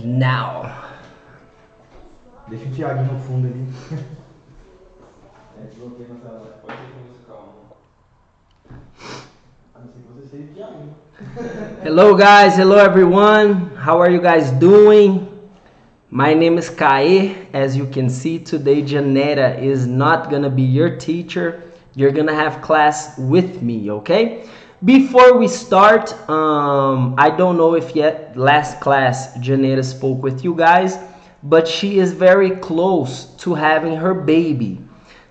Now. Deixa o Thiago no fundo ali. Desbloqueei na tela. Pode ter musical. A não ser que você seja Thiago. Hello guys, hello everyone. How are you guys doing? My name is Kai. As you can see today, Janetta is not gonna be your teacher. You're gonna have class with me, okay? Before we start, I don't know if yet last class Janetta spoke with you guys, but she is very close to having her baby.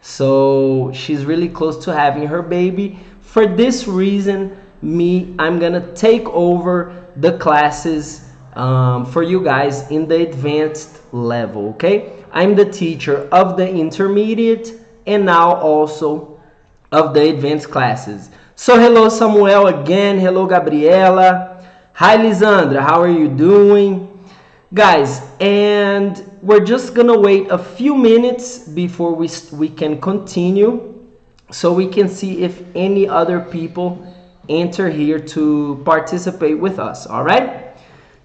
So she's really close to having her baby. For this reason, I'm gonna take over the classes for you guys in the advanced level, okay? I'm the teacher of the intermediate and now also of the advanced classes. So hello Samuel again, hello Gabriela, hi Lisandra, how are you doing? Guys, and we're just gonna wait a few minutes before we can continue so we can see if any other people enter here to participate with us, all right?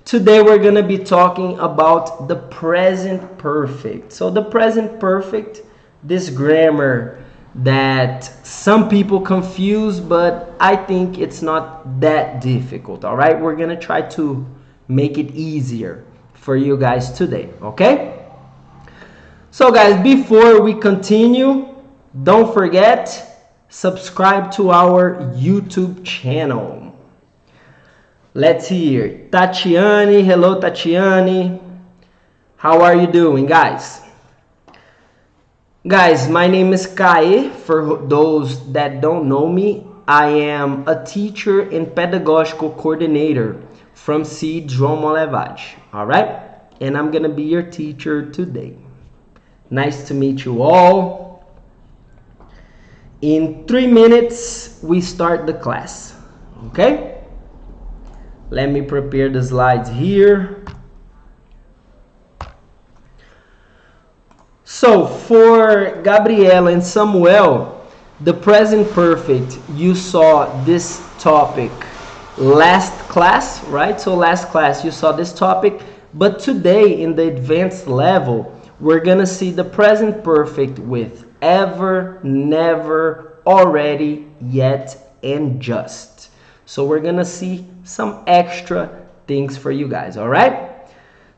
Today we're gonna be talking about the present perfect. So the present perfect, this grammar that some people confuse, but I think it's not that difficult, all right? We're gonna try to make it easier for you guys today, okay? So guys, before we continue, don't forget, subscribe to our YouTube channel. Let's hear Tatiane. Hello Tatiane, how are you doing, guys? Guys, my name is Kai. For those that don't know me, I am a teacher and pedagogical coordinator from Seed Idiomas, all right? And I'm gonna be your teacher today. Nice to meet you all. In 3 minutes, we start the class, okay? Let me prepare the slides here. So for Gabriela and Samuel, the present perfect, you saw this topic last class, right? So last class you saw this topic, but today in the advanced level, we're gonna see the present perfect with ever, never, already, yet, and just. So we're gonna see some extra things for you guys, all right?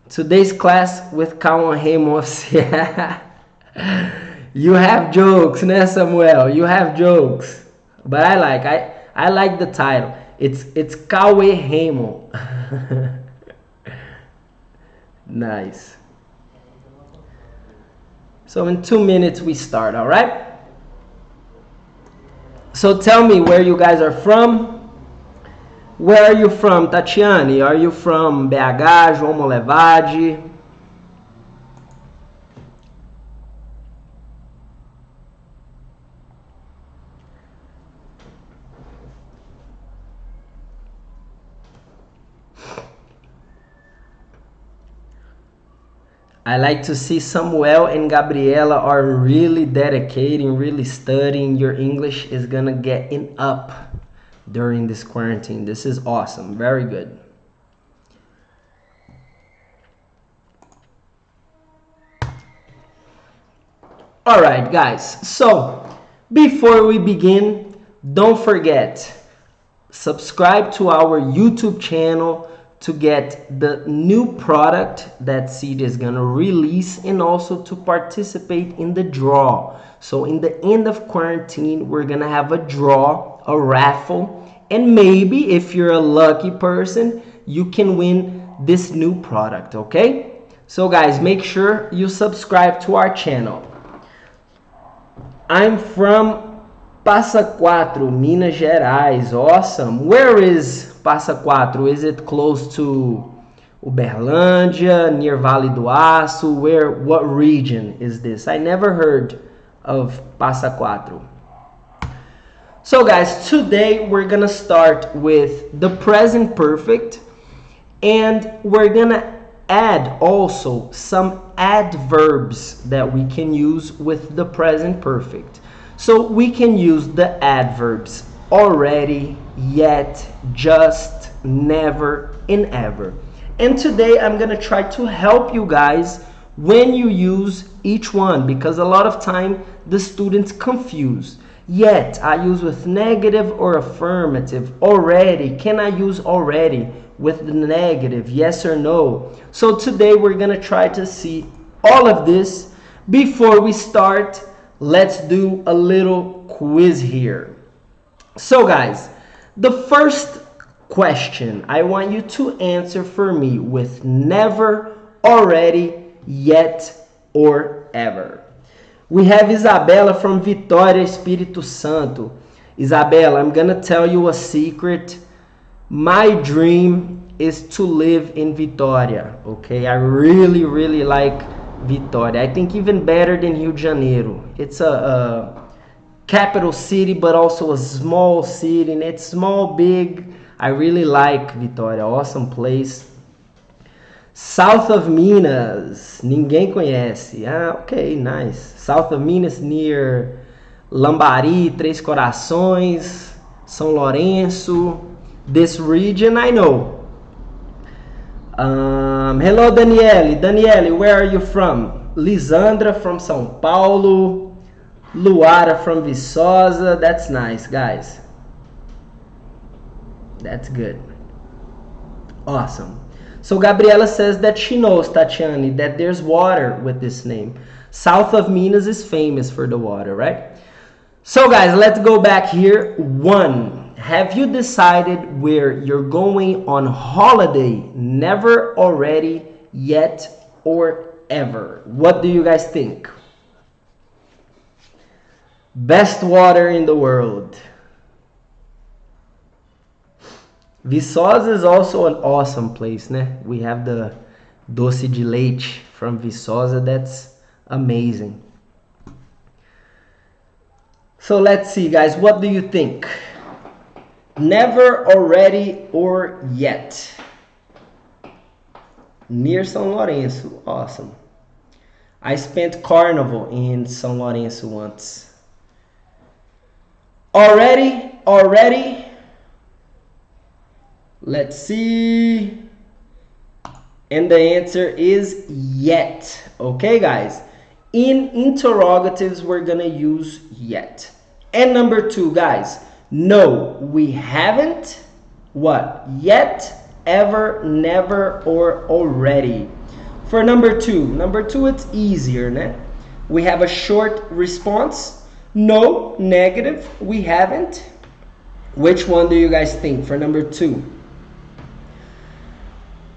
Today's class with Kawan Ramos. You have jokes, né, Samuel? You have jokes. But I like the title. It's Kawe Remo. Nice. So in 2 minutes we start, all right? So tell me where you guys are from. Where are you from, Tatiane? Are you from BH, João Molevade? I like to see Samuel and Gabriela are really dedicating, really studying. Your English is gonna get up during this quarantine. This is awesome. Very good. All right, guys. So before we begin, don't forget, subscribe to our YouTube channel to get the new product that Seed is gonna release and also to participate in the draw. So in the end of quarantine, we're gonna have a draw, a raffle, and maybe if you're a lucky person, you can win this new product, okay? So guys, make sure you subscribe to our channel. I'm from Passa Quatro, Minas Gerais. Awesome. Where is Passa Quatro? Is it close to Uberlândia, near Vale do Aço? What region is this? I never heard of Passa Quatro. So guys, today we're gonna start with the present perfect, and we're gonna add also some adverbs that we can use with the present perfect. So we can use the adverbs already, yet, just, never, and ever. And today I'm gonna try to help you guys when you use each one, because a lot of time the students confuse. Yet, I use with negative or affirmative. Already, can I use already with the negative, yes or no? So today we're gonna try to see all of this. Before we start, let's do a little quiz here. So guys, the first question I want you to answer for me with never, already, yet, or ever. We have Isabella from Vitória, Espírito Santo. Isabella, I'm gonna tell you a secret. My dream is to live in Vitória, okay? I really, really like Vitória. I think even better than Rio de Janeiro. It's a capital city, but also a small city, and it's small, big. I really like Vitória, awesome place. South of Minas, ninguém conhece. Ah, ok, nice. South of Minas, near Lambari, Três Corações, São Lourenço. This region I know. Hello, Daniele. Daniele, where are you from? Lisandra from São Paulo. Luara from Viçosa. That's nice, guys. That's good. Awesome. So Gabriela says that she knows, Tatiane, that there's water with this name. South of Minas is famous for the water, right? So guys, let's go back here. 1. Have you decided where you're going on holiday? Never, already, yet, or ever? What do you guys think? Best water in the world. Viçosa is also an awesome place, né? We have the doce de leite from Viçosa. That's amazing. So let's see, guys. What do you think? Never, already, or yet? Near São Lourenço. Awesome. I spent Carnival in São Lourenço once. Already, already. Let's see. And the answer is yet. Okay, guys. In interrogatives, we're gonna use yet. And number 2, guys. No, we haven't. What? Yet, ever, never, or already. For number 2, it's easier, né? We have a short response. No, negative, we haven't. Which one do you guys think for number 2?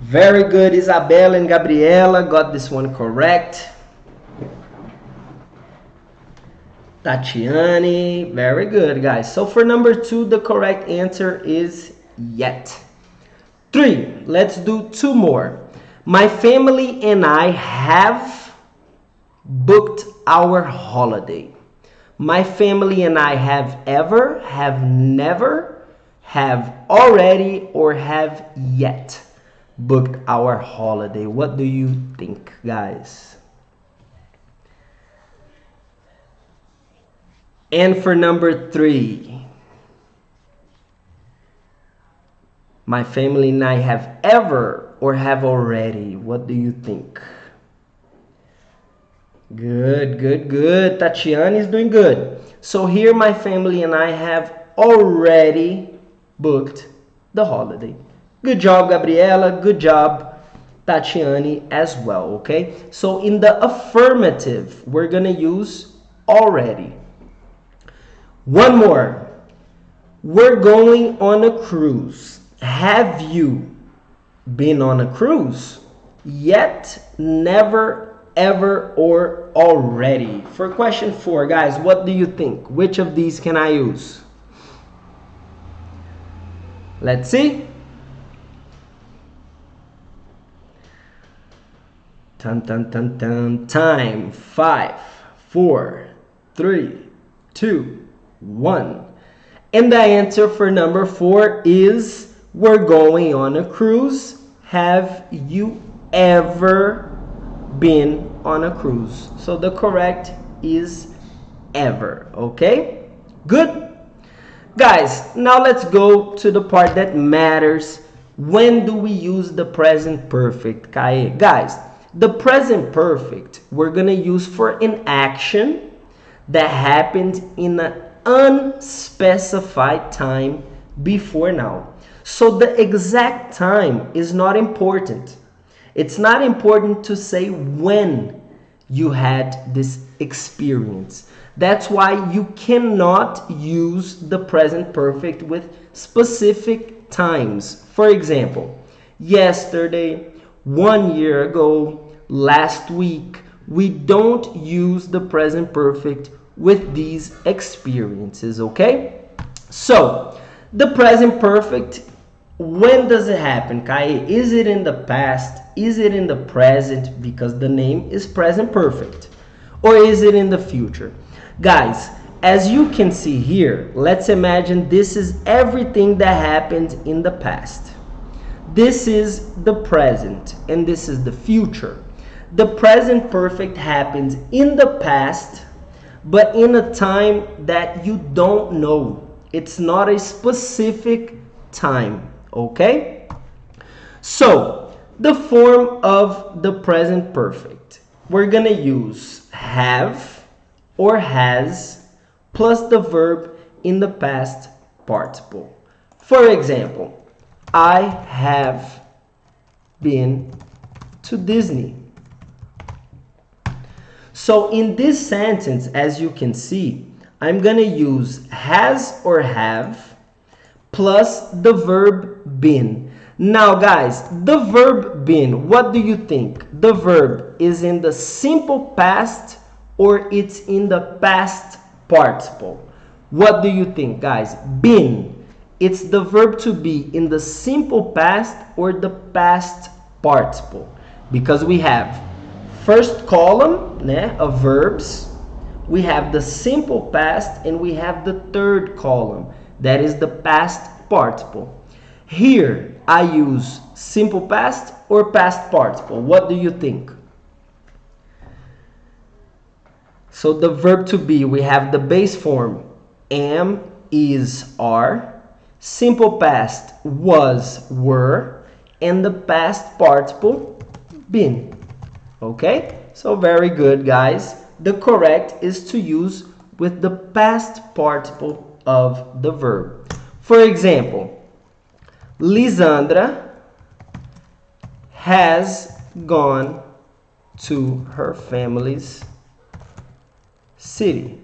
Very good, Isabella and Gabriela got this one correct. Tatiane, very good, guys. So for number 2, the correct answer is yet. 3, let's do 2 more. My family and I have booked our holiday. My family and I have ever, have never, have already, or have yet booked our holiday. What do you think, guys? And for number 3, my family and I have ever or have already. What do you think? Good, good, good. Tatiana is doing good. So here my family and I have already booked the holiday. Good job, Gabriela. Good job, Tatiani, as well, okay? So in the affirmative, we're going to use already. One more. We're going on a cruise. Have you been on a cruise? Yet, never, ever, or already. For question 4, guys, what do you think? Which of these can I use? Let's see. Dun, dun, dun, dun. Time. 5, 4, 3, 2, 1. And the answer for number 4 is we're going on a cruise. Have you ever been on a cruise? So the correct is ever. Okay? Good. Guys, now let's go to the part that matters When do we use the present perfect, Kae? Guys, the present perfect we're gonna use for an action that happened in an unspecified time before now. So the exact time is not important. It's not important to say when you had this experience. That's why you cannot use the present perfect with specific times. For example, yesterday, 1 year ago, last week. We don't use the present perfect with these experiences, okay? So, the present perfect, when does it happen, Kai? Is it in the past? Is it in the present? Because the name is present perfect. Or is it in the future? Guys, as you can see here, let's imagine this is everything that happened in the past. This is the present and this is the future. The present perfect happens in the past, but in a time that you don't know. It's not a specific time, okay? So, the form of the present perfect. We're gonna use have or has plus the verb in the past participle. For example, I have been to Disney. So in this sentence, as you can see, I'm gonna use has or have plus the verb been. Now guys, the verb been, what do you think? The verb is in the simple past or it's in the past participle? What do you think, guys? Been, it's the verb to be in the simple past or the past participle? Because we have first column, né, of verbs, we have the simple past, and we have the third column, that is the past participle. Here, I use simple past or past participle. What do you think? So the verb to be, we have the base form, am, is, are, simple past, was, were, and the past participle, been. Okay, so very good, guys. The correct is to use with the past participle of the verb. For example, Lisandra has gone to her family's city.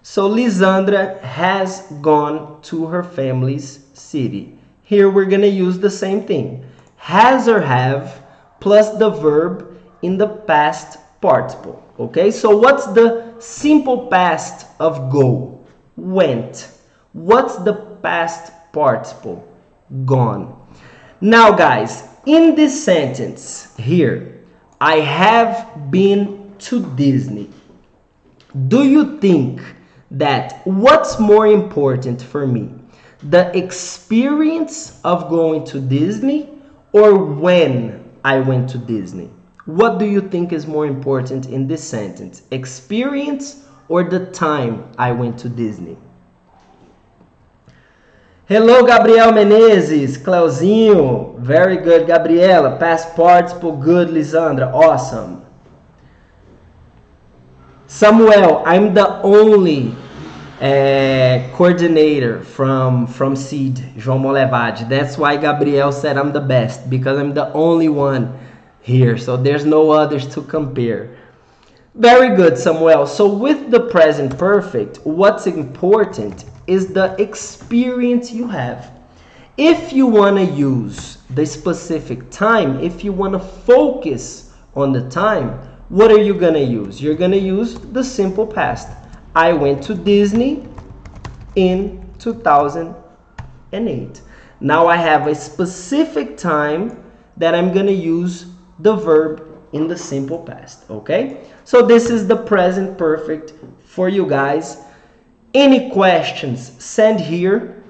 So Lisandra has gone to her family's city. Here we're going to use the same thing. Has or have plus the verb in the past participle. Okay, so what's the simple past of go? Went. What's the past participle? Gone. Now guys, in this sentence here, I have been to Disney. Do you think that what's more important for me? The experience of going to Disney or when I went to Disney? What do you think is more important in this sentence? Experience or the time I went to Disney? Hello, Gabriel Menezes, Cleuzinho. Very good, Gabriela. Past participle, good, Lisandra. Awesome. Samuel, I'm the only coordinator from Seed, João Molevade. That's why Gabriel said I'm the best, because I'm the only one here. So there's no others to compare. Very good, Samuel. So with the present perfect, what's important is the experience you have. If you want to use the specific time, if you want to focus on the time, what are you going to use? You're going to use the simple past. I went to Disney in 2008. Now I have a specific time that I'm going to use the verb in the simple past, okay? So this is the present perfect for you guys. Any questions, send here.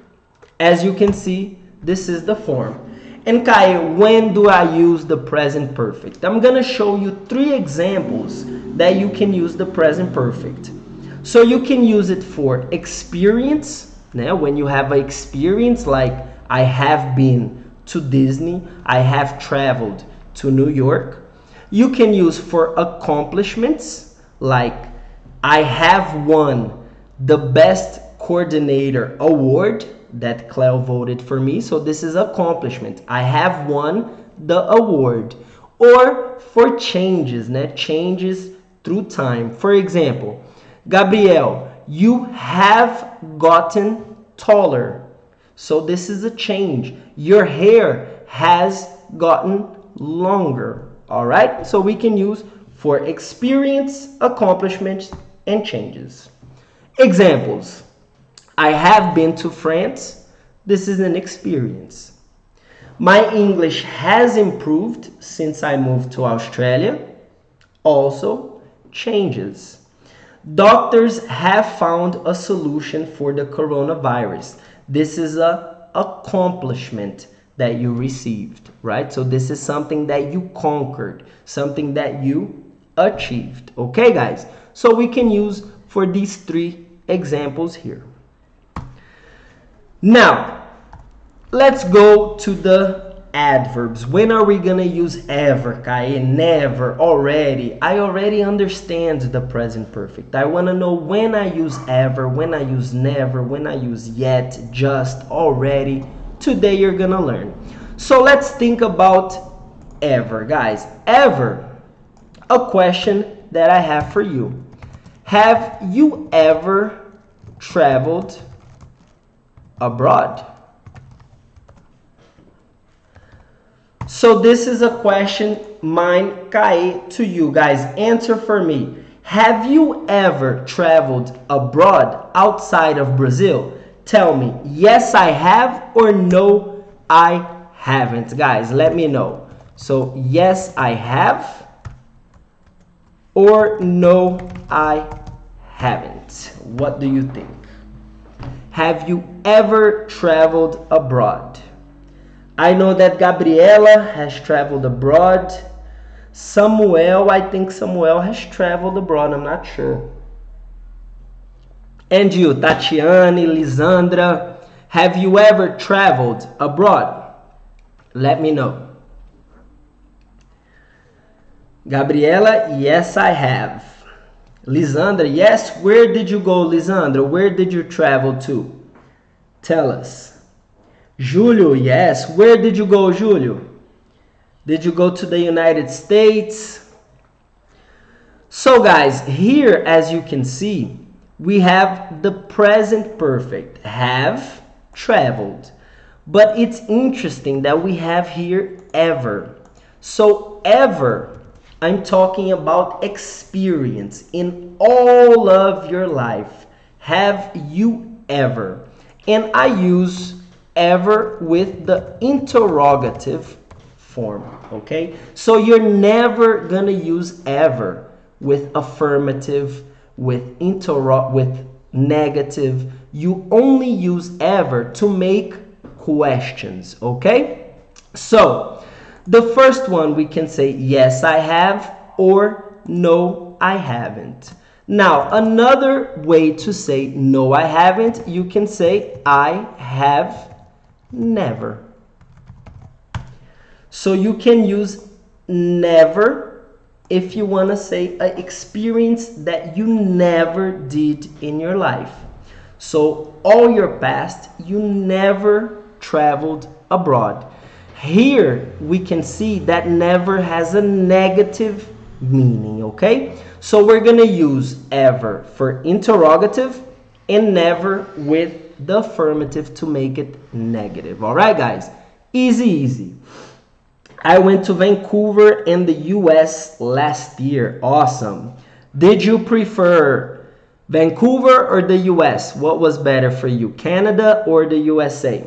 As you can see, this is the form. And Kai, when do I use the present perfect? I'm going to show you 3 examples that you can use the present perfect. So you can use it for experience, né? When you have an experience like I have been to Disney. I have traveled to New York. You can use for accomplishments, like I have won the best coordinator award that Cleo voted for me. So this is accomplishment. I have won the award. Or for changes, né? Changes through time. For example, Gabriel, you have gotten taller. So this is a change. Your hair has gotten longer. All right? So we can use for experience, accomplishments, and changes. Examples. I have been to France. This is an experience. My English has improved since I moved to Australia. Also, changes. Doctors have found a solution for the coronavirus. This is an accomplishment that you received, right? So this is something that you conquered, something that you achieved. Okay, guys? So we can use for these three examples here. Now, let's go to the adverbs. When are we gonna use ever, Kai? Never, already. I already understand the present perfect. I wanna know when I use ever, when I use never, when I use yet, just, already. Today you're gonna learn. So let's think about ever, guys. Ever, a question that I have for you. Have you ever traveled abroad? So this is a question, mine, Kai, to you guys. Answer for me. Have you ever traveled abroad outside of Brazil? Tell me, yes I have, or no I haven't. Guys, let me know. So yes I have, or no I haven't. What do you think? Have you ever traveled abroad? I know that Gabriela has traveled abroad. Samuel, I think Samuel has traveled abroad. I'm not sure. And you, Tatiane, Lisandra, have you ever traveled abroad? Let me know. Gabriela, yes, I have. Lisandra, yes. Where did you go, Lisandra? Where did you travel to? Tell us. Julio, yes. Where did you go, Julio? Did you go to the United States? So guys, here as you can see, we have the present perfect, have traveled. But it's interesting that we have here ever. So ever, I'm talking about experience in all of your life. Have you ever? And I use ever with the interrogative form, okay? So you're never gonna use ever with affirmative, with negative. You only use ever to make questions, okay? So the first one we can say yes I have or no I haven't. Now another way to say no I haven't, you can say I have never. So you can use never if you want to say an experience that you never did in your life. So all your past, you never traveled abroad. Here we can see that never has a negative meaning, okay? So we're gonna use ever for interrogative and never with the affirmative to make it negative. All right, guys? Easy, easy. I went to Vancouver in the US last year. Awesome. Did you prefer Vancouver or the US? What was better for you, Canada or the USA?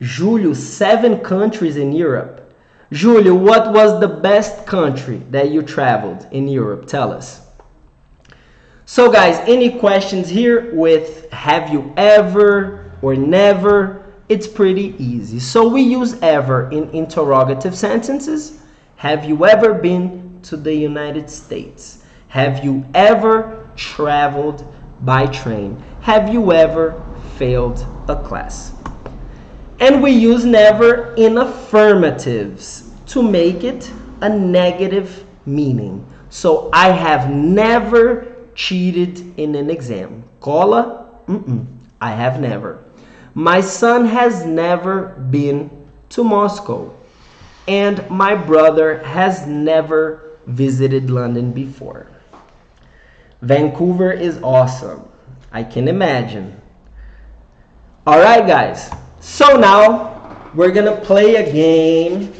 Julio, 7 countries in Europe. Julio, what was the best country that you traveled in Europe? Tell us. So guys, any questions here with have you ever or never? It's pretty easy. So we use ever in interrogative sentences. Have you ever been to the United States? Have you ever traveled by train? Have you ever failed a class? And we use never in affirmatives to make it a negative meaning. So I have never cheated in an exam. Cola? I have never. My son has never been to Moscow. And my brother has never visited London before. Vancouver is awesome. I can imagine. Alright guys, so now we're gonna play a game.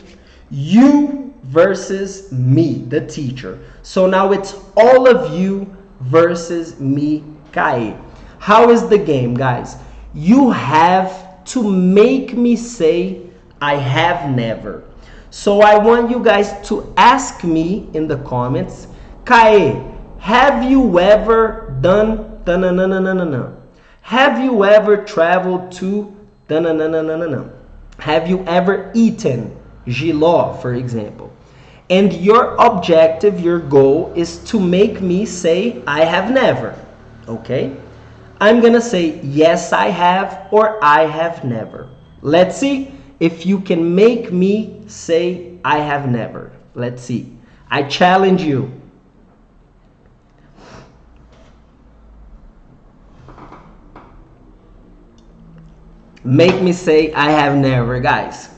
You versus me, the teacher. So now it's all of you versus me, Kai. How is the game, guys? You have to make me say I have never. So I want you guys to ask me in the comments, Kai, have you ever done da-na-na-na-na-na? Have you ever traveled to da-na-na-na-na-na? Have you ever eaten giló, for example? And your objective, your goal is to make me say I have never, okay? I'm gonna say yes I have or I have never. Let's see if you can make me say I have never. Let's see. I challenge you. Make me say I have never, guys.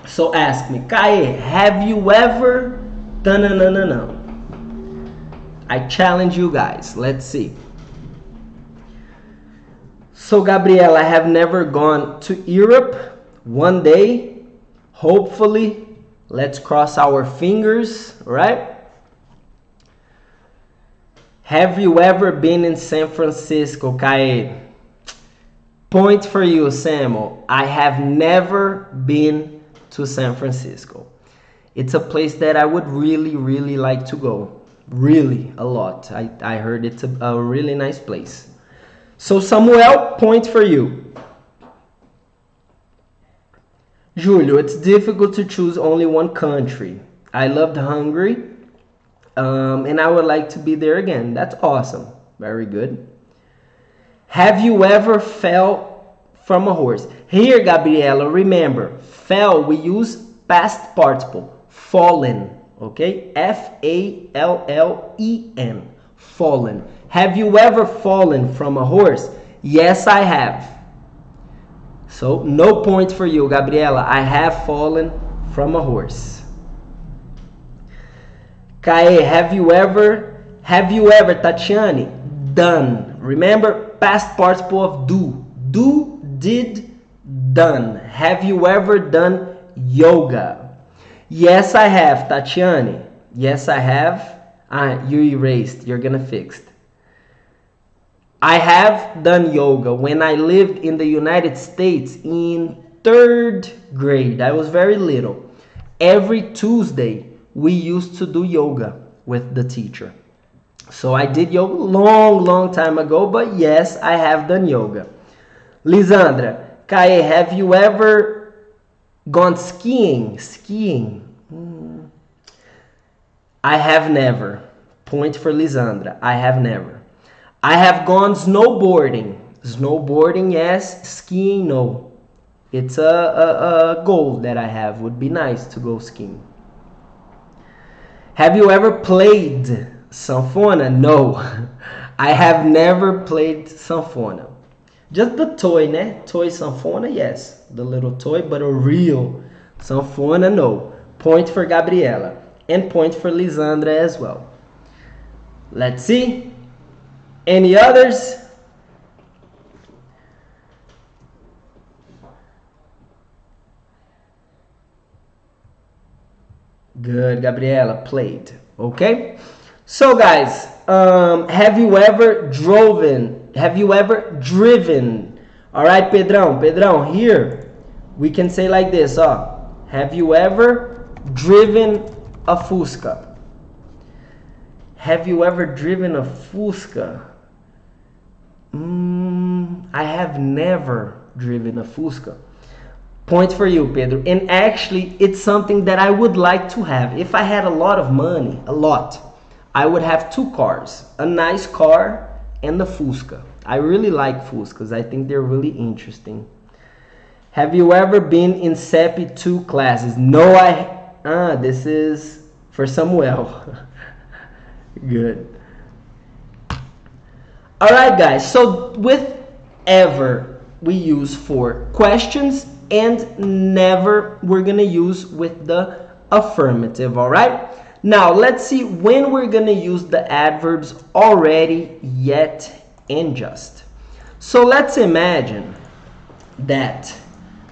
So ask me, Kai, have you ever done no? I challenge you guys. Let's see. So Gabriela, I have never gone to Europe. One day, hopefully. Let's cross our fingers, right? Have you ever been in San Francisco, Kai? Point for you, Samuel. I have never been to San Francisco. It's a place that I would really like to go. Really, a lot. I heard it's a really nice place. So Samuel, point for you. Julio, it's difficult to choose only one country. I loved Hungary, and I would like to be there again. That's awesome. Very good. Have you ever fell from a horse? Here, Gabriela, remember, fell, we use past participle. Fallen, okay? F-A-L-L-E-N. Fallen. Have you ever fallen from a horse? Yes, I have. So, no point for you, Gabriela. I have fallen from a horse. Kae, have you ever, Tatiane, done? Remember, past participle of do. Do, did, done. Have you ever done yoga? Yes, I have, Tatiane. Yes, I have. You erased. You're gonna fix it. I have done yoga when I lived in the United States in 3rd grade. I was very little. Every Tuesday, we used to do yoga with the teacher. So I did yoga long time ago, but yes, I have done yoga. Lisandra, Kae, have you ever gone skiing? I have never. Point for Lisandra. I have never. I have gone snowboarding. Snowboarding, yes. Skiing, no. It's a goal that I have. Would be nice to go skiing. Have you ever played sanfona? No. I have never played sanfona. Just the toy, né? Toy sanfona, yes. The little toy, but a real sanfona, no. Point for Gabriela. And point for Lisandra as well. Let's see. Any others? Good, Gabriela, played. Okay? So guys, have you ever driven? Have you ever driven? Alright, Pedrão, here we can say like this, have you ever driven a Fusca? Have you ever driven a Fusca? I have never driven a Fusca. Point for you, Pedro. And actually, it's something that I would like to have. If I had a lot of money, I would have 2 cars. A nice car and the Fusca. I really like Fuscas. I think they're really interesting. Have you ever been in CEP 2 classes? No, this is for Samuel. Good. All right, guys. So with ever, we use for questions, and never we're going to use with the affirmative. All right. Now, let's see when we're going to use the adverbs already, yet, and just. So let's imagine that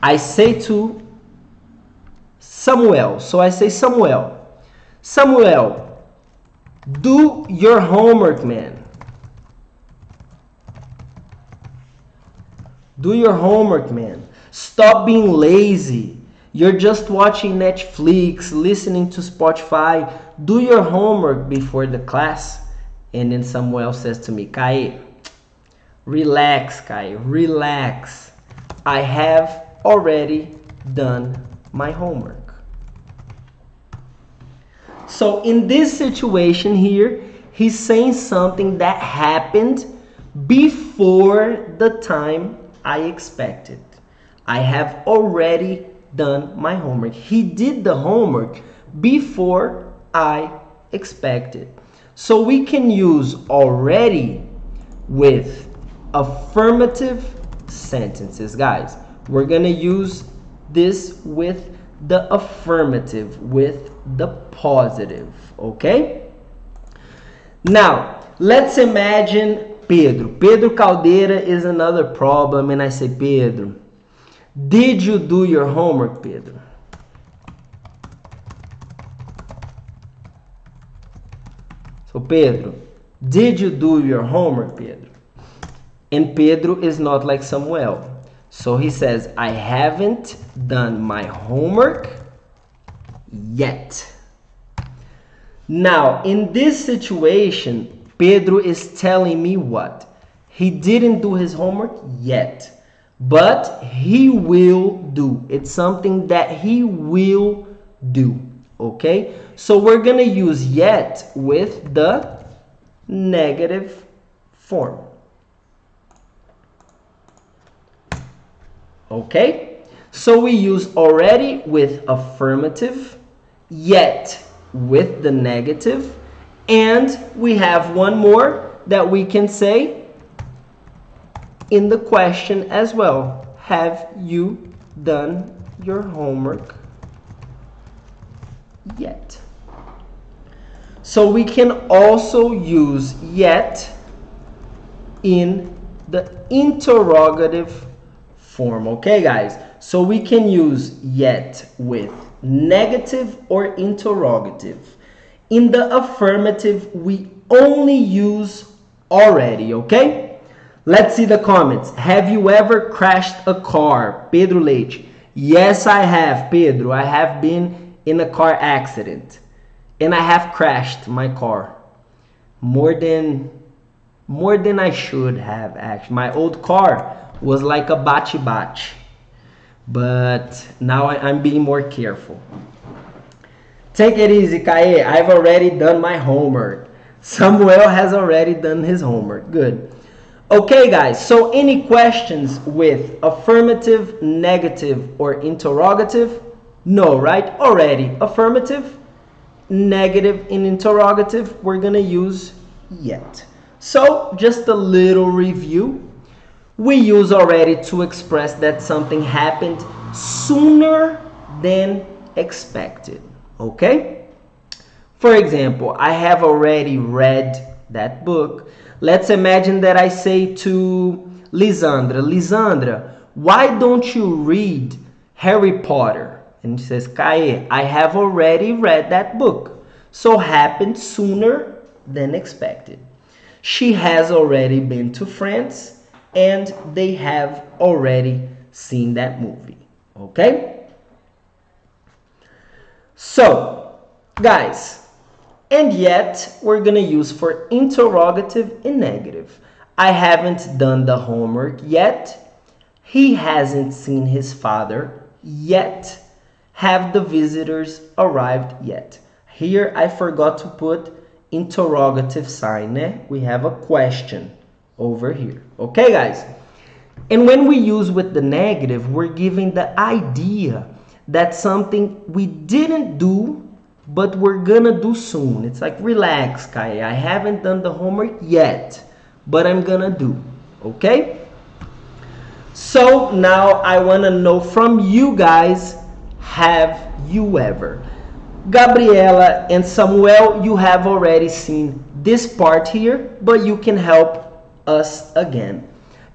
I say to Samuel. So I say, Samuel, do your homework, man. Do your homework, man. Stop being lazy. You're just watching Netflix, listening to Spotify. Do your homework before the class. And then Samuel says to me, Kai, relax, Kai, relax. I have already done my homework. So in this situation here, he's saying something that happened before the time I expected. I have already done my homework. He did the homework before I expected. So we can use already with affirmative sentences, guys. We're gonna use this with the affirmative, with the positive, okay? Now, let's imagine Pedro. Pedro Caldeira is another problem, and I say, Pedro, did you do your homework, Pedro? So, Pedro, did you do your homework, Pedro? And Pedro is not like Samuel. So he says, I haven't done my homework yet. Now, in this situation, Pedro is telling me what? He didn't do his homework yet, but he will do. It's something that he will do, okay? So we're going to use yet with the negative form. Okay? So we use already with affirmative, yet with the negative, and we have one more that we can say in the question as well. Have you done your homework yet? So we can also use yet in the interrogative form. Okay, guys? So we can use yet with negative or interrogative. In the affirmative, we only use already, okay? Let's see the comments. Have you ever crashed a car? Pedro Leite. Yes, I have, Pedro. I have been in a car accident. And I have crashed my car. More than I should have, actually. My old car was like a bate-bate. But now I'm being more careful. Take it easy, Kaye. I've already done my homework. Samuel has already done his homework. Good. Okay, guys. So any questions with affirmative, negative, or interrogative? No, right? Already. Affirmative, negative, and interrogative, we're going to use yet. So just a little review. We use already to express that something happened sooner than expected. Okay? For example, I have already read that book. Let's imagine that I say to Lisandra, Lisandra, why don't you read Harry Potter? And she says, Kaye, I have already read that book. So happened sooner than expected. She has already been to France and they have already seen that movie. Okay? So, guys, and yet we're going to use for interrogative and negative. I haven't done the homework yet. He hasn't seen his father yet. Have the visitors arrived yet? Here I forgot to put interrogative sign. We have a question over here. Okay, guys? And when we use with the negative, we're giving the idea that something we didn't do, but we're gonna do soon. It's like, relax, Kai. I haven't done the homework yet, but I'm gonna do. Okay? So now I wanna know from you guys, have you ever? Gabriela and Samuel, you have already seen this part here, but you can help us again.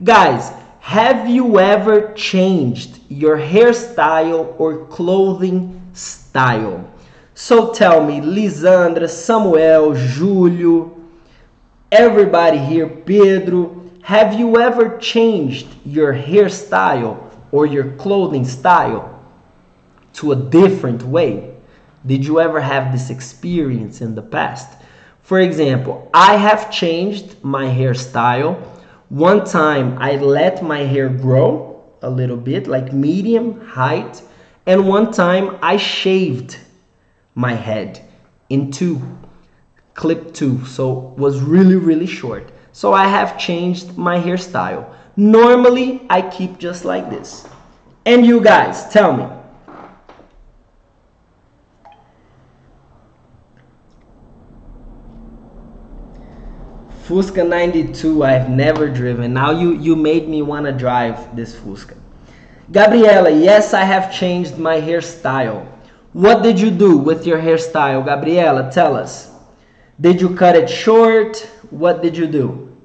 Guys, have you ever changed your hairstyle or clothing style? So tell me, Lisandra, Samuel, Júlio, everybody here, Pedro, have you ever changed your hairstyle or your clothing style to a different way? Did you ever have this experience in the past? For example, I have changed my hairstyle. One time I let my hair grow a little bit, like medium height, and one time I shaved my head in two, clip two, so it was really short. So I have changed my hairstyle. Normally I keep just like this. And you guys, tell me. Fusca 92, I've never driven. Now you made me want to drive this Fusca. Gabriela, yes, I have changed my hairstyle. What did you do with your hairstyle, Gabriela? Tell us. Did you cut it short? What did you do?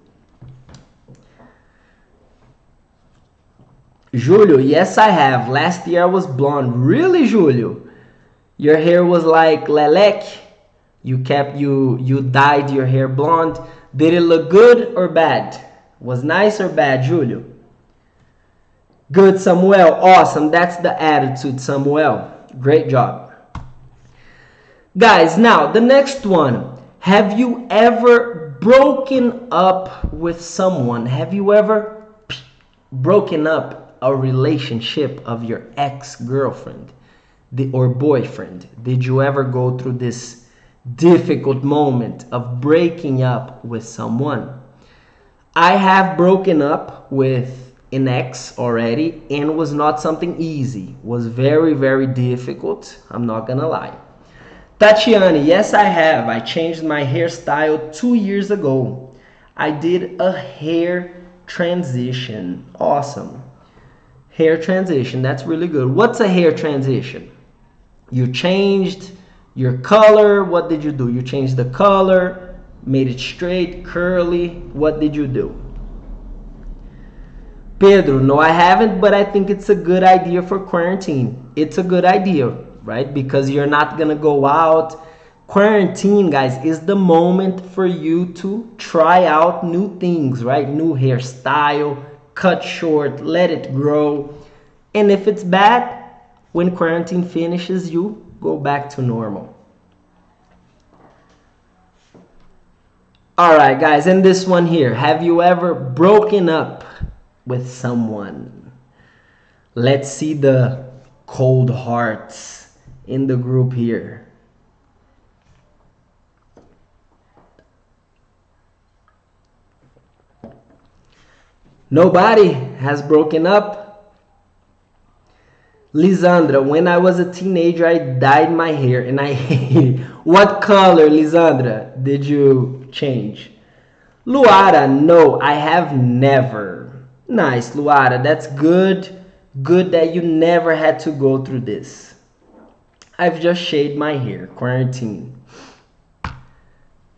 Julio, yes, I have. Last year I was blonde. Really, Julio? Your hair was like Lelek? You dyed your hair blonde. Did it look good or bad? Was nice or bad, Julio? Good, Samuel. Awesome. That's the attitude, Samuel. Great job. Guys, now the next one. Have you ever broken up with someone? Have you ever broken up a relationship of your ex-girlfriend or boyfriend? Did you ever go through this difficult moment of breaking up with someone? I have broken up with an ex already, and it was not something easy. It was very difficult. I'm not gonna lie. Tatiana, yes, I have. I changed my hairstyle 2 years ago. I did a hair transition. Awesome. Hair transition, that's really good. What's a hair transition? You changed your color. What did you do? You changed the color, made it straight, curly. What did you do? Pedro, no, I haven't, but I think it's a good idea for quarantine. It's a good idea, right? Because you're not gonna go out. Quarantine, guys, is the moment for you to try out new things, right? New hairstyle, cut short, let it grow. And if it's bad, when quarantine finishes, you go back to normal. All right, guys, and this one here. Have you ever broken up with someone? Let's see the cold hearts in the group here. Nobody has broken up. Lisandra, when I was a teenager, I dyed my hair and I hated it. What color, Lisandra, did you change? Luara, no, I have never. Nice, Luara, that's good. Good that you never had to go through this. I've just shaved my hair, quarantine.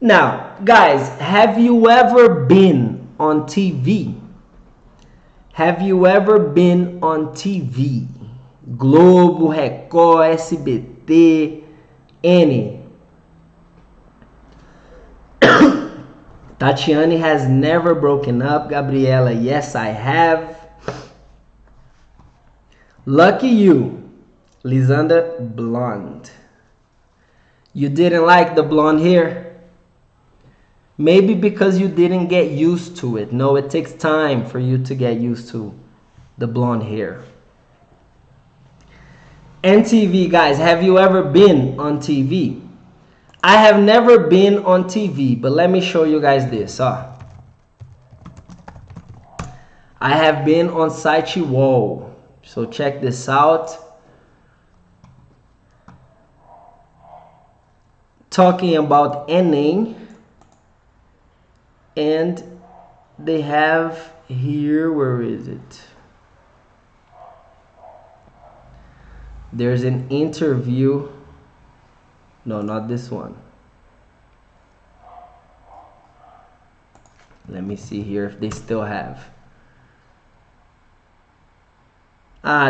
Now, guys, have you ever been on TV? Have you ever been on TV? Globo, Record, SBT, any. Tatiane has never broken up. Gabriela, yes, I have. Lucky you. Lisandra, blonde. You didn't like the blonde hair? Maybe because you didn't get used to it. No, it takes time for you to get used to the blonde hair. And TV, guys, have you ever been on TV? I have never been on TV, but let me show you guys this. I I have been on site UOL. So check this out. Talking about Enem, and they have here, where is it? There's an interview. No, not this one. Let me see here if they still have.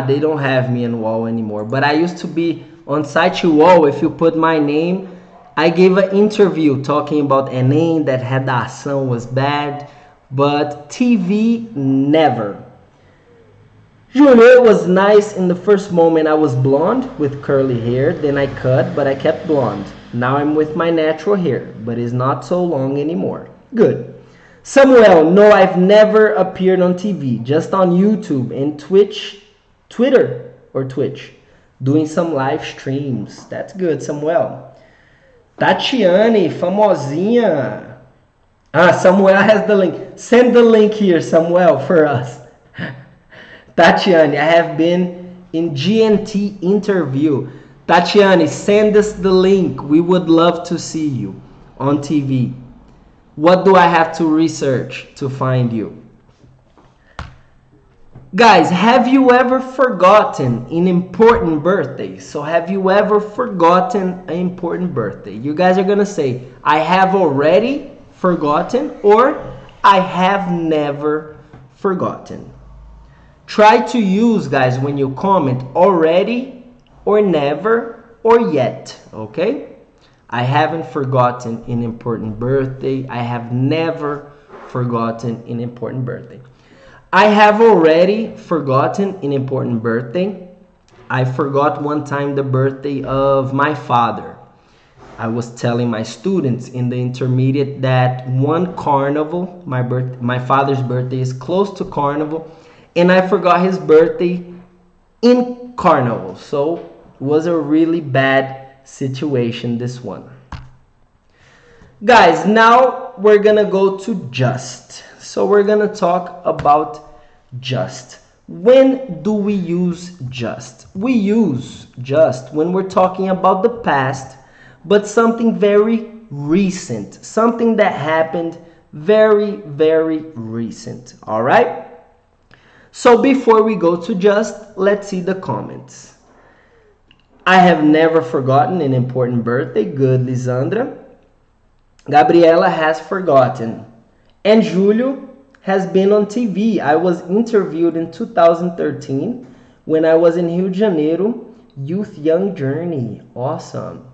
They don't have me in UOL anymore, but I used to be on site UOL. If you put my name, I gave an interview talking about Enem, that redação was bad, but TV, never. Junior was nice in the first moment. I was blonde with curly hair, then I cut, but I kept blonde. Now I'm with my natural hair, but it's not so long anymore. Good. Samuel, no, I've never appeared on TV, just on YouTube and Twitter, doing some live streams. That's good, Samuel. Tatiane, famosinha. Samuel has the link. Send the link here, Samuel, for us. Tatiane, I have been in GNT interview. Tatiane, send us the link. We would love to see you on TV. What do I have to research to find you? Guys, have you ever forgotten an important birthday? So have you ever forgotten an important birthday? You guys are going to say, I have already forgotten, or I have never forgotten. Try to use, guys, when you comment, already or never or yet, okay? I haven't forgotten an important birthday. I have never forgotten an important birthday. I have already forgotten an important birthday. I forgot one time the birthday of my father. I was telling my students in the intermediate that one carnival, my father's birthday is close to carnival, and I forgot his birthday in carnival. So it was a really bad situation, this one. Guys, now we're gonna go to just. So we're gonna talk about just. When do we use just? We use just when we're talking about the past, but something very recent, something that happened very, very recent. All right? So before we go to just, let's see the comments. I have never forgotten an important birthday. Good, Lisandra. Gabriela has forgotten. And Julio has been on TV. I was interviewed in 2013 when I was in Rio de Janeiro, Youth Young Journey. Awesome.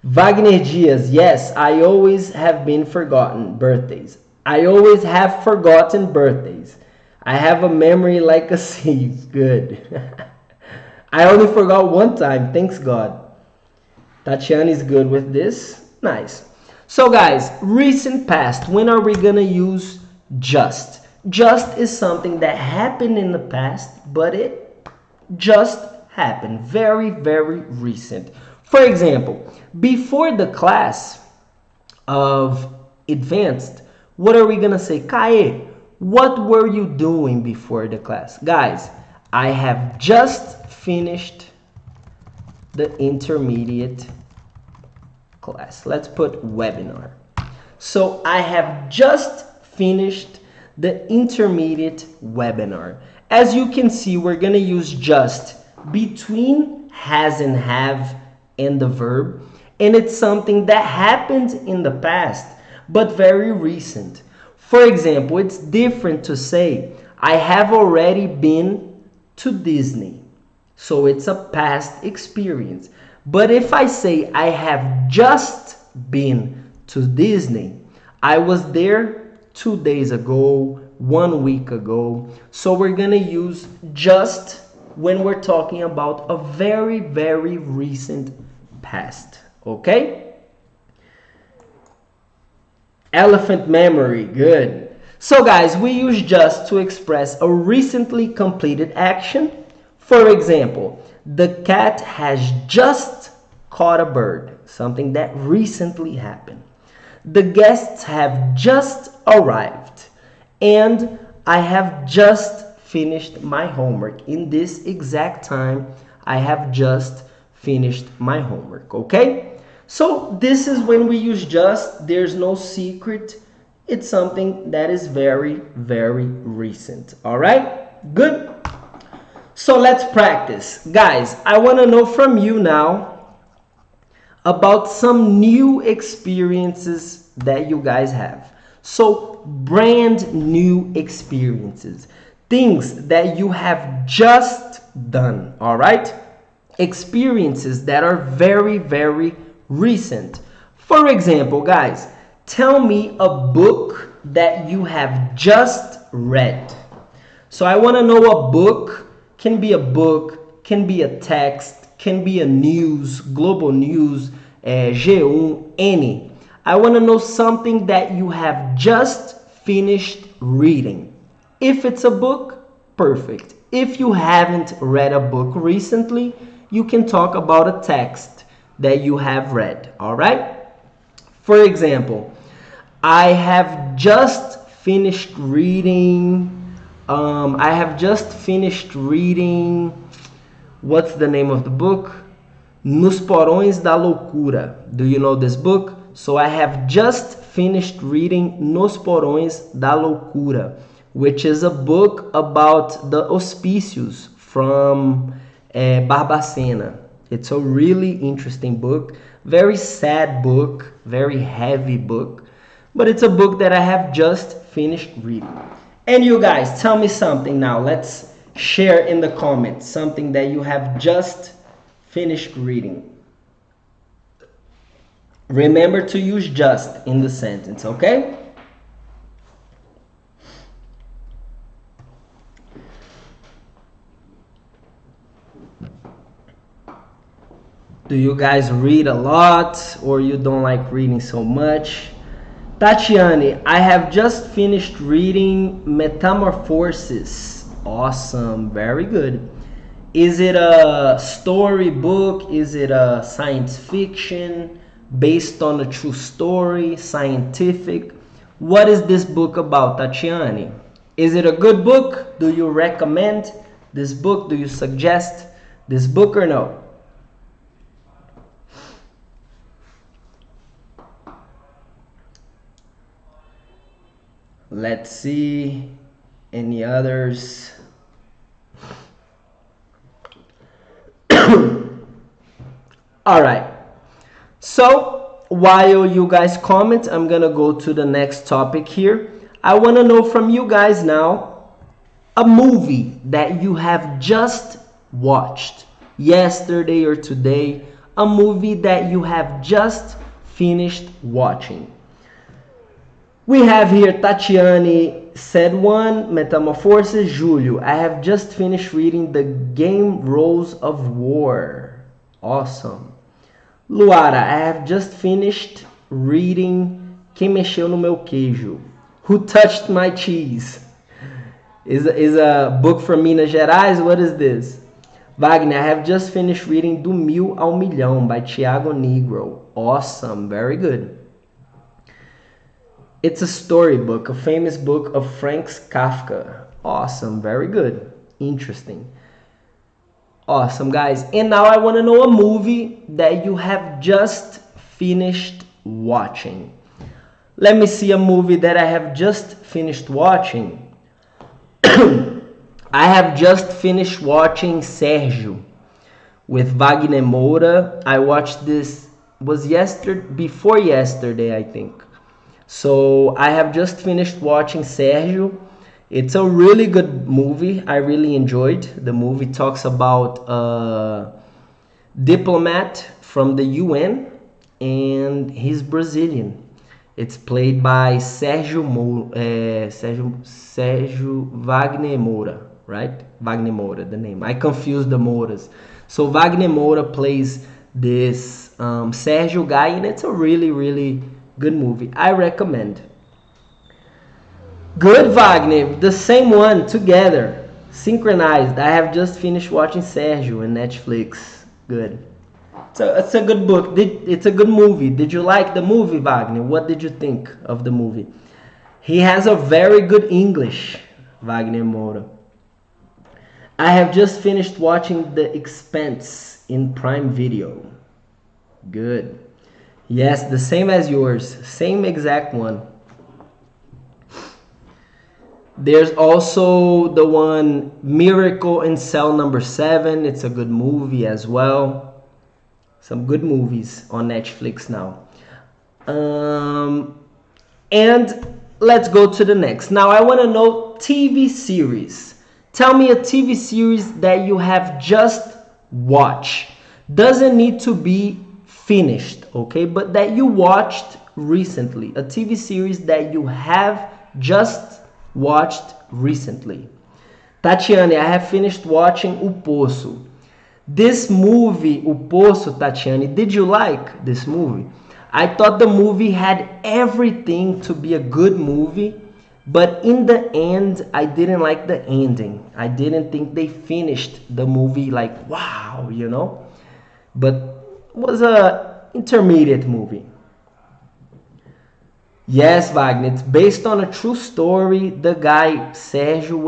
Wagner Diaz, yes, I always have been forgotten birthdays. I always have forgotten birthdays. I have a memory like a sieve. Good. I only forgot one time, thanks God. Tatiana is good with this. Nice. So guys, recent past, when are we gonna use just? Just is something that happened in the past, but it just happened. Very, very recent. For example, before the class of advanced, what are we gonna say? Kae, what were you doing before the class? Guys, I have just finished the intermediate class. Let's put webinar. So I have just finished the intermediate webinar. As you can see, we're going to use just between has and have and the verb. And it's something that happened in the past, but very recent. For example, it's different to say, I have already been to Disney. So it's a past experience. But if I say I have just been to Disney, I was there 2 days ago, 1 week ago. So we're going to use just when we're talking about a very, very recent past. Okay? Elephant memory. Good. So guys, we use just to express a recently completed action. For example, the cat has just caught a bird, something that recently happened. The guests have just arrived. And I have just finished my homework. In this exact time, I have just finished my homework, okay? So this is when we use just. There's no secret. It's something that is very, very recent, all right? Good. So let's practice. Guys, I want to know from you now about some new experiences that you guys have. So brand new experiences, things that you have just done, all right? Experiences that are very, very recent. For example, guys, tell me a book that you have just read. So I want to know a book. Can be a book, can be a text, can be a news, global news, G1, any. I want to know something that you have just finished reading. If it's a book, perfect. If you haven't read a book recently, you can talk about a text that you have read, all right? For example, I have just finished reading... what's the name of the book? Nos Porões da Loucura. Do you know this book? So I have just finished reading Nos Porões da Loucura, which is a book about the hospícios from Barbacena. It's a really interesting book, very sad book, very heavy book, but it's a book that I have just finished reading. And you guys, tell me something now. Let's share in the comments something that you have just finished reading. Remember to use just in the sentence, okay? Do you guys read a lot or you don't like reading so much? Tatiane, I have just finished reading Metamorphosis. Awesome, very good. Is it a story book? Is it a science fiction based on a true story, scientific? What is this book about, Tatiane? Is it a good book? Do you recommend this book? Do you suggest this book or no? Let's see any others. All right. So while you guys comment, I'm gonna go to the next topic here. I want to know from you guys now a movie that you have just watched yesterday or today, a movie that you have just finished watching. We have here Tatiane said one, Metamorphosis. Julio, I have just finished reading The Game Rules of War. Awesome. Luara, I have just finished reading Quem Mexeu no Meu Queijo. Who Touched My Cheese? Is a book from Minas Gerais. What is this? Wagner, I have just finished reading Do Mil ao Milhão by Tiago Negro. Awesome, very good. It's a storybook, a famous book of Frank Kafka. Awesome, very good, interesting. Awesome, guys. And now I want to know a movie that you have just finished watching. Let me see a movie that I have just finished watching. I have just finished watching Sérgio with Wagner Moura. I watched this, was before yesterday, I think. So I have just finished watching Sérgio. It's a really good movie. I really enjoyed. The movie talks about a diplomat from the UN and he's Brazilian. It's played by Sérgio Wagner Moura, right? Wagner Moura, the name. I confused the Mouras. So Wagner Moura plays this Sérgio guy, and it's a really, really good movie. I recommend. Good, Wagner. The same one together. Synchronized. I have just finished watching Sérgio on Netflix. Good. So it's a good book. It's a good movie. Did you like the movie, Wagner? What did you think of the movie? He has a very good English. Wagner Moura. I have just finished watching The Expanse in Prime Video. Good. Yes, the same as yours. Same exact one. There's also the one Miracle in Cell Number 7. It's a good movie as well. Some good movies on Netflix now. And let's go to the next. Now I want to know TV series. Tell me a TV series that you have just watched. Doesn't need to be finished, okay? But that you watched recently. A TV series that you have just watched recently. Tatiane, I have finished watching O Poço. This movie, O Poço, Tatiane, did you like this movie? I thought the movie had everything to be a good movie, but in the end, I didn't like the ending. I didn't think they finished the movie like, wow, you know? But it was a intermediate movie. Yes, Wagner, it's based on a true story. The guy, Sérgio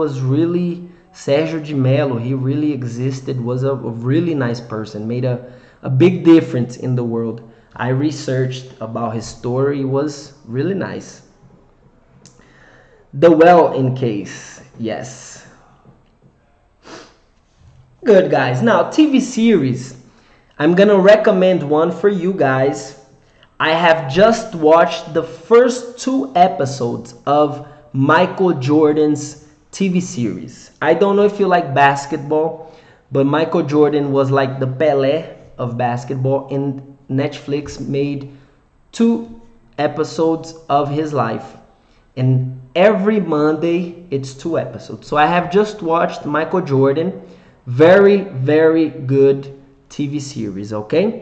de Mello, he really existed, was a really nice person, made a big difference in the world. I researched about his story, it was really nice. The Well in Case, yes. Good, guys. Now, TV series. I'm gonna recommend one for you guys. I have just watched the first 2 episodes of Michael Jordan's TV series. I don't know if you like basketball, but Michael Jordan was like the Pelé of basketball, and Netflix made 2 episodes of his life. And every Monday, it's 2 episodes. So I have just watched Michael Jordan. Very, very good TV series, okay?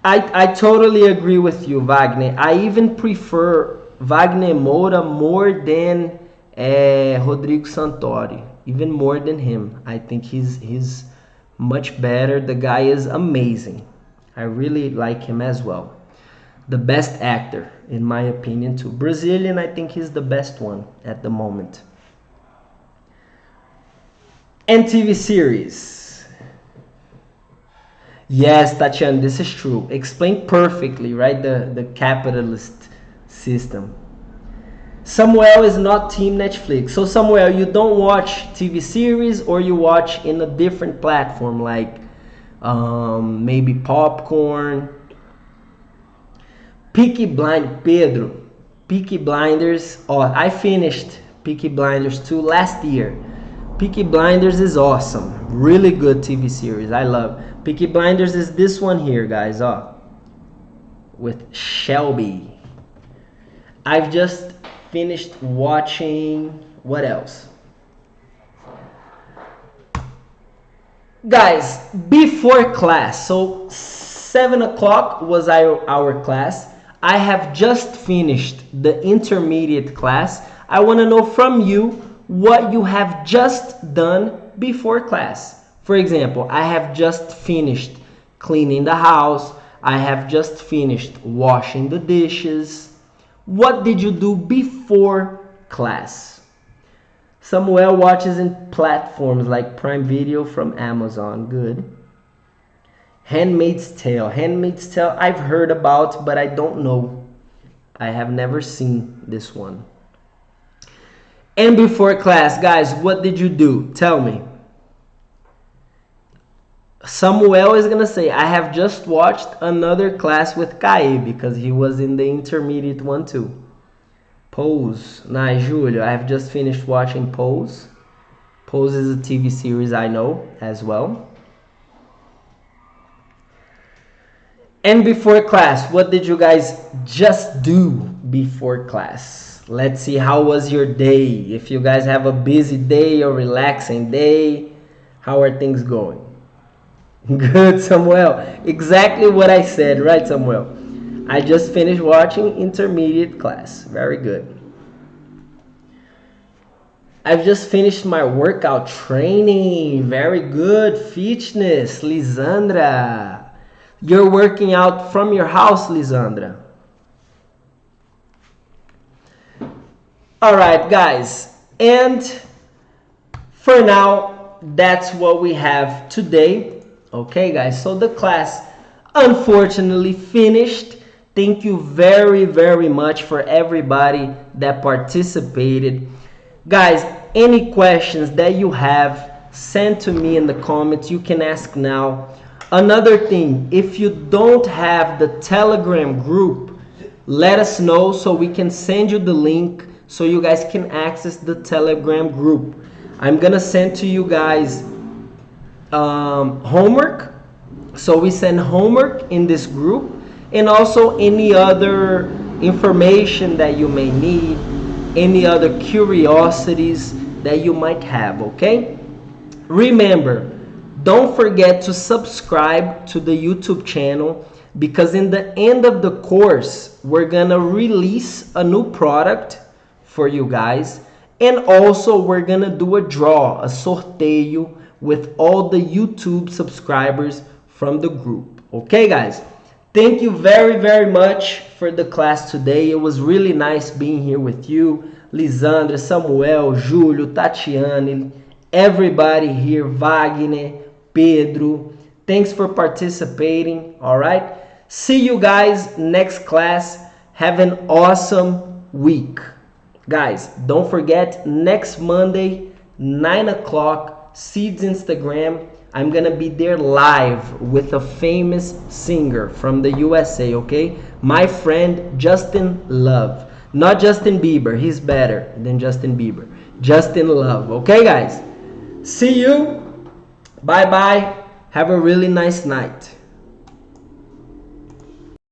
I totally agree with you, Wagner. I even prefer Wagner Moura more than Rodrigo Santoro. Even more than him. I think he's much better. The guy is amazing. I really like him as well. The best actor, in my opinion, too. Brazilian, I think he's the best one at the moment. And TV series. Yes, Tatiana, this is true. Explained perfectly, right? The capitalist system. Samuel is not Team Netflix. So Samuel, you don't watch TV series, or you watch in a different platform like maybe Popcorn. Peaky Pedro. Peaky Blinders. Oh, I finished Peaky Blinders 2 last year. Peaky Blinders is awesome. Really good TV series. I love. Peaky Blinders is this one here, guys. With Shelby. I've just finished watching. What else? Guys, before class. So 7 o'clock was our class. I have just finished the intermediate class. I want to know from you what you have just done before class. For example, I have just finished cleaning the house. I have just finished washing the dishes. What did you do before class? Samuel watches in platforms like Prime Video from Amazon. Good. Handmaid's Tale. Handmaid's Tale I've heard about, but I don't know. I have never seen this one. And before class, guys, what did you do? Tell me. Samuel is gonna say, I have just watched another class with Kai because he was in the intermediate one too. Pose. Nice, Julio. I have just finished watching Pose. Pose is a TV series I know as well. And before class, what did you guys just do before class? Let's see, how was your day? If you guys have a busy day or relaxing day, how are things going? Good, Samuel. Exactly what I said, right, Samuel? I just finished watching intermediate class. Very good. I've just finished my workout training. Very good. Fitness, Lisandra. You're working out from your house, Lisandra. All right, guys, and for now, that's what we have today. Okay, guys, so the class unfortunately finished. Thank you very, very much for everybody that participated. Guys, any questions that you have, send to me in the comments. You can ask now. Another thing, if you don't have the Telegram group, let us know so we can send you the link so you guys can access the Telegram group. I'm gonna send to you guys homework. So we send homework in this group, and also any other information that you may need, any other curiosities that you might have, okay? Remember, don't forget to subscribe to the YouTube channel, because in the end of the course, we're gonna release a new product for you guys, and also we're gonna do a draw, a sorteio with all the YouTube subscribers from the group. Okay, guys? Thank you very, very much for the class today. It was really nice being here with you. Lisandra, Samuel, Júlio, Tatiane, everybody here, Wagner, Pedro. Thanks for participating, all right? See you guys next class. Have an awesome week. Guys, don't forget, next Monday, 9 o'clock, Seed's Instagram. I'm gonna be there live with a famous singer from the USA, okay? My friend Justin Love. Not Justin Bieber, he's better than Justin Bieber. Justin Love, okay, guys? See you. Bye-bye. Have a really nice night.